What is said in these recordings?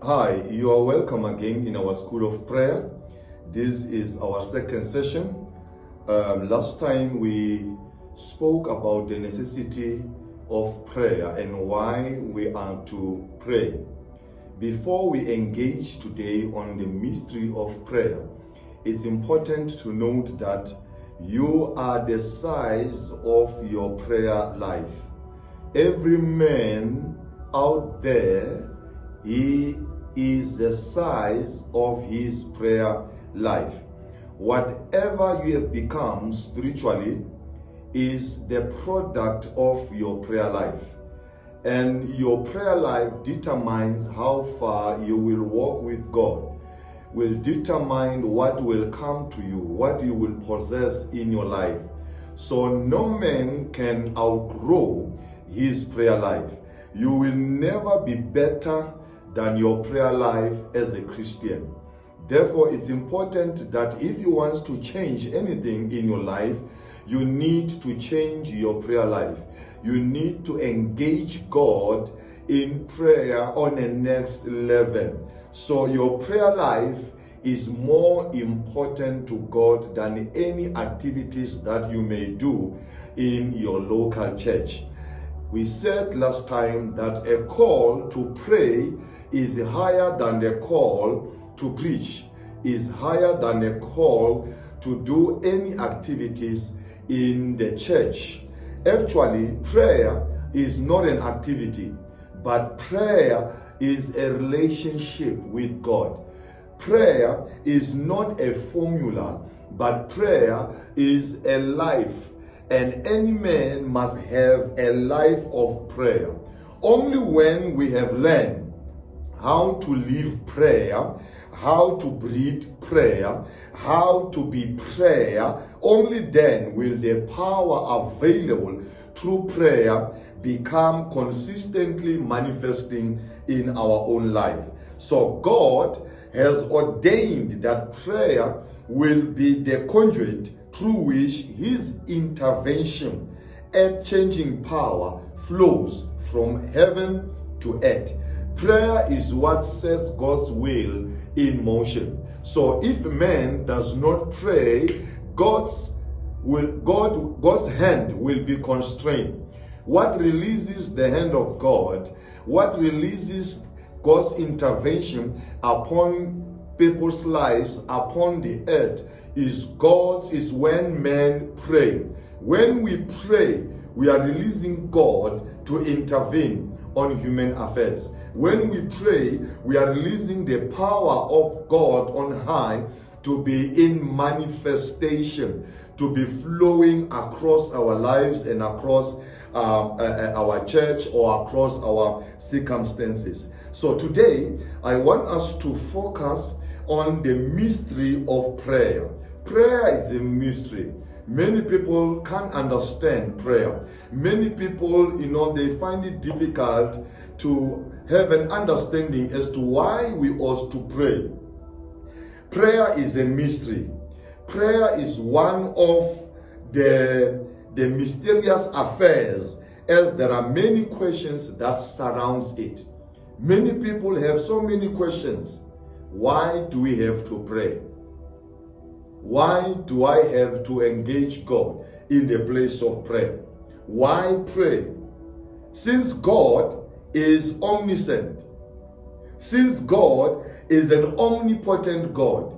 Hi, you are welcome again in our School of Prayer. This is our second session. Last time we spoke about the necessity of prayer and why we are to pray. Before we engage today on the mystery of prayer, it's important to note that you are the size of your prayer life. Every man out there, he is the size of his prayer life. Whatever you have become spiritually is the product of your prayer life. And your prayer life determines how far you will walk with God, will determine what will come to you, what you will possess in your life. So no man can outgrow his prayer life. You will never be better than your prayer life as a Christian. Therefore, it's important that if you want to change anything in your life, you need to change your prayer life. You need to engage God in prayer on a next level. So your prayer life is more important to God than any activities that you may do in your local church. We said last time that a call to pray is higher than the call to preach, is higher than the call to do any activities in the church. Actually, prayer is not an activity, but prayer is a relationship with God. Prayer is not a formula, but prayer is a life, and any man must have a life of prayer. Only when we have learned how to live prayer, how to breathe prayer, how to be prayer, only then will the power available through prayer become consistently manifesting in our own life. So God has ordained that prayer will be the conduit through which his intervention and changing power flows from heaven to earth. Prayer is what sets God's will in motion. So if man does not pray, God's hand will be constrained. What releases the hand of God, what releases God's intervention upon people's lives, upon the earth, is when men pray. When we pray, we are releasing God to intervene on human affairs. When we pray, we are releasing the power of God on high to be in manifestation, to be flowing across our lives and across our church or across our circumstances. So today, I want us to focus on the mystery of prayer. Prayer is a mystery. Many people can't understand prayer. Many people, they find it difficult to have an understanding as to why we ought to pray. Prayer is a mystery. Prayer is one of the mysterious affairs, as there are many questions that surrounds it. Many people have so many questions. Why do we have to pray? Why do I have to engage God in the place of prayer? Why pray? Since God is omniscient, since God is an omnipotent God,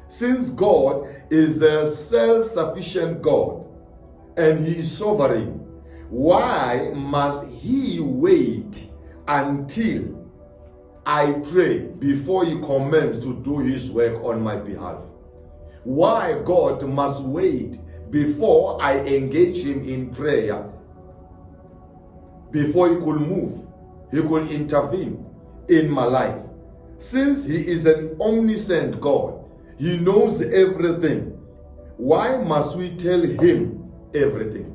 since God is a self-sufficient God, and he is sovereign, why must he wait until I pray before he commences to do his work on my behalf? Why God must wait before I engage him in prayer, before he could move, he could intervene in my life? Since he is an omniscient God, he knows everything, why must we tell him everything?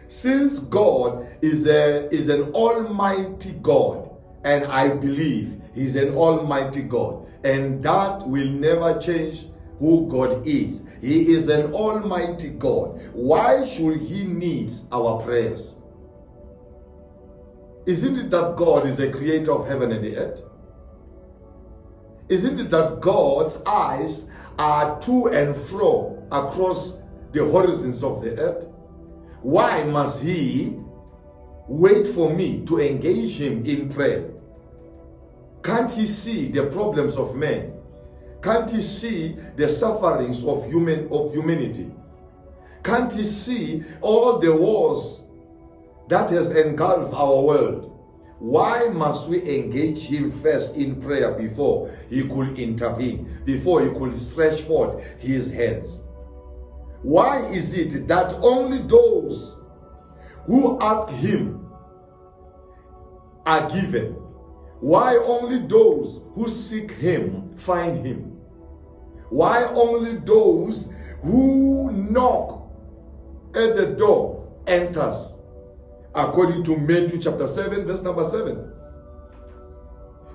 Since God is an almighty God, and I believe he's an almighty God, and that will never change who God is. He is an almighty God. Why should he need our prayers? Isn't it that God is a creator of heaven and the earth? Isn't it that God's eyes are to and fro across the horizons of the earth? Why must he wait for me to engage him in prayer? Can't he see the problems of men? Can't he see the sufferings of humanity? Can't he see all the wars that has engulfed our world? Why must we engage him first in prayer before he could intervene, before he could stretch forth his hands? Why is it that only those who ask him are given? Why only those who seek him find him? Why only those who knock at the door enters? According to Matthew chapter 7, verse number 7.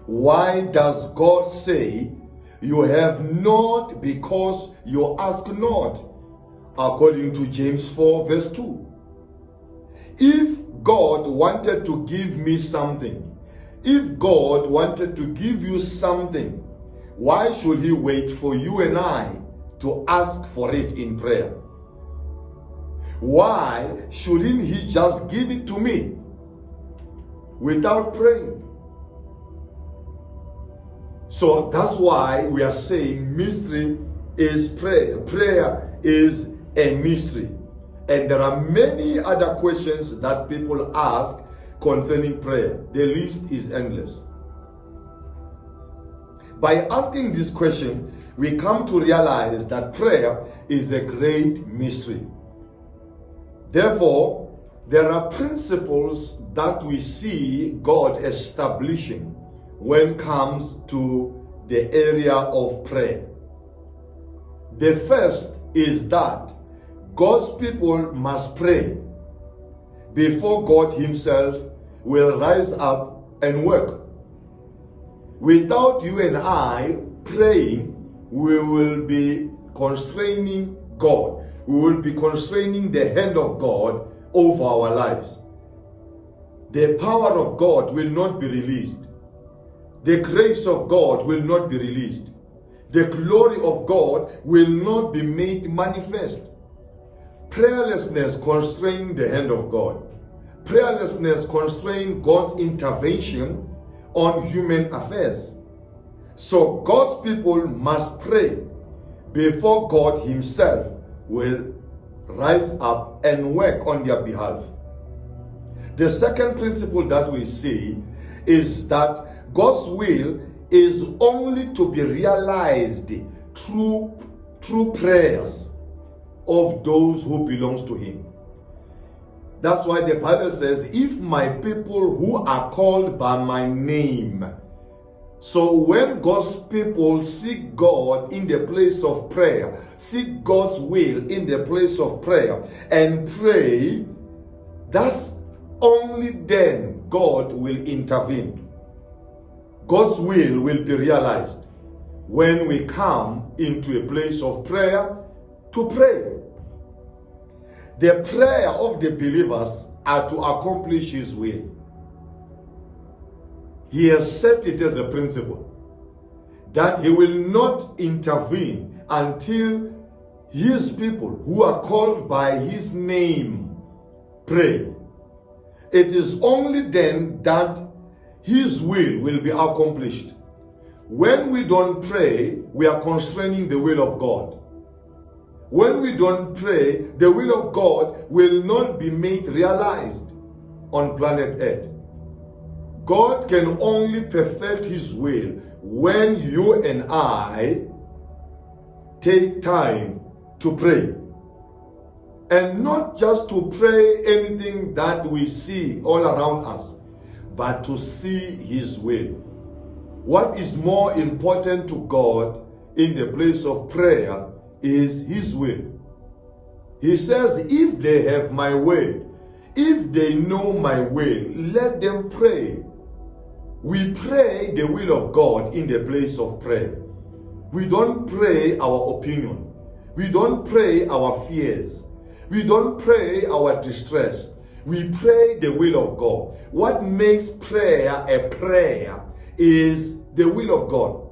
Why does God say you have not because you ask not? According to James 4, verse 2. If God wanted to give me something, if God wanted to give you something, why should he wait for you and I to ask for it in prayer? Why shouldn't he just give it to me without praying? So that's why we are saying mystery is prayer. Prayer is a mystery. And there are many other questions that people ask concerning prayer. The list is endless. By asking this question, we come to realize that prayer is a great mystery. Therefore, there are principles that we see God establishing when it comes to the area of prayer. The first is that God's people must pray before God himself will rise up and work. Without you and I praying, we will be constraining God. We will be constraining the hand of God over our lives. The power of God will not be released. The grace of God will not be released. The glory of God will not be made manifest. Prayerlessness constrains the hand of God. Prayerlessness constrains God's intervention on human affairs. So God's people must pray before God himself will rise up and work on their behalf. The second principle that we see is that God's will is only to be realized through prayers of those who belongs to him. That's why the Bible says, if my people who are called by my name. So when God's people seek God in the place of prayer, seek God's will in the place of prayer, and pray, that's only then God will intervene. God's will be realized when we come into a place of prayer to pray. The prayer of the believers are to accomplish his will. He has set it as a principle that he will not intervene until his people who are called by his name pray. It is only then that his will be accomplished. When we don't pray, we are constraining the will of God. When we don't pray, the will of God will not be made realized on planet Earth. God can only perfect his will when you and I take time to pray. And not just to pray anything that we see all around us, but to see his will. What is more important to God in the place of prayer is his will. He says, if they have my word, if they know my will, let them pray. We pray the will of God in the place of prayer. We don't pray our opinion. We don't pray our fears. We don't pray our distress. We pray the will of God. What makes prayer a prayer is the will of God.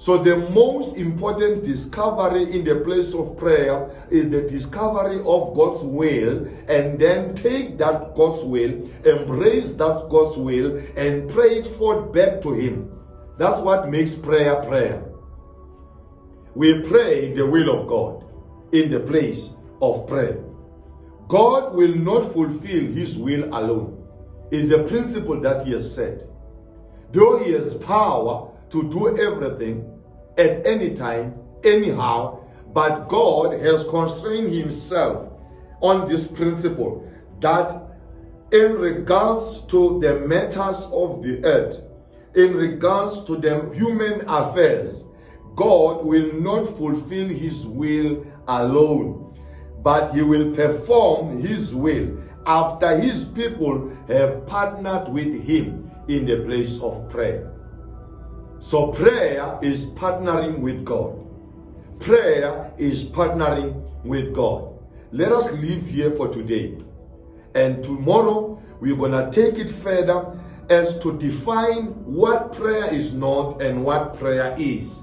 So the most important discovery in the place of prayer is the discovery of God's will, and then take that God's will, embrace that God's will, and pray it forth back to Him. That's what makes prayer prayer. We pray the will of God in the place of prayer. God will not fulfill His will alone. It's a principle that He has said. Though He has power to do everything at any time, anyhow, but God has constrained Himself on this principle that in regards to the matters of the earth, in regards to the human affairs, God will not fulfill His will alone, but He will perform His will after His people have partnered with Him in the place of prayer. So prayer is partnering with God. Prayer is partnering with God. Let us leave here for today. And tomorrow we're going to take it further as to define what prayer is not and what prayer is.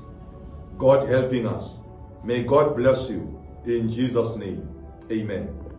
God helping us. May God bless you. In Jesus' name, amen.